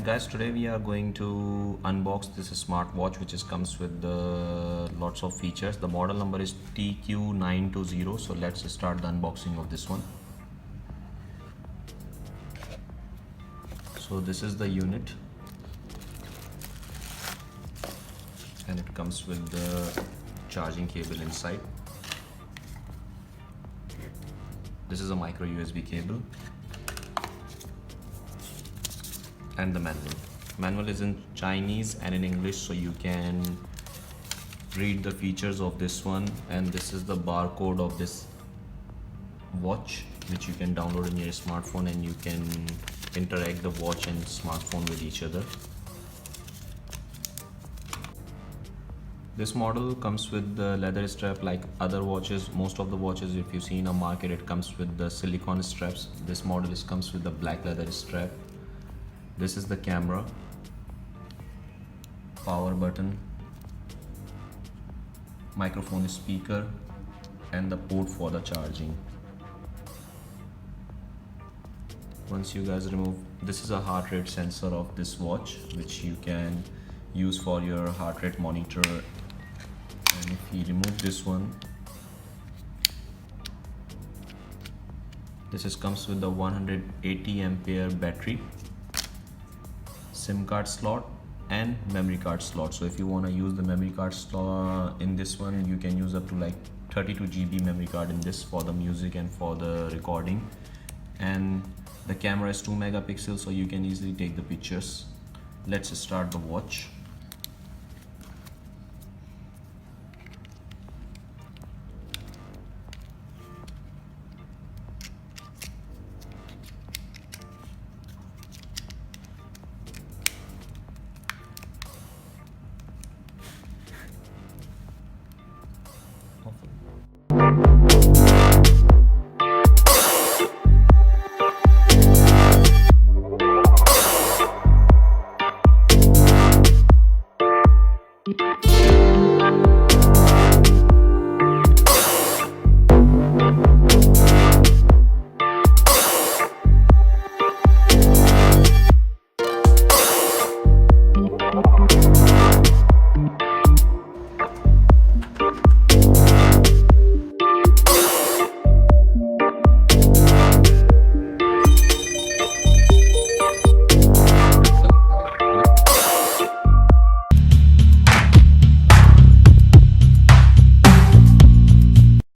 Guys, today we are going to unbox this smartwatch which comes with lots of features. The model number is TQ920. So let's start the unboxing of this one. So this is the unit and it comes with the charging cable inside. This is a micro USB cable and the manual. Manual is in Chinese and in English, so you can read the features of this one. And this is the barcode of this watch, which you can download in your smartphone, and you can interact the watch and smartphone with each other. This model comes with the leather strap like other watches. Most of the watches, if you see in a market, it comes with the silicone straps. This model comes with the black leather strap. This is the camera, power button, microphone, speaker, and the port for the charging. Once you guys remove, this is a heart rate sensor of this watch, which you can use for your heart rate monitor. And if you remove this one, this comes with the 180 ampere battery, SIM card slot and memory card slot. So if you want to use the memory card slot in this one, you can use up to like 32 GB memory card in this for the music and for the recording. And the camera is 2 megapixels, so you can easily take the pictures. Let's start the watch.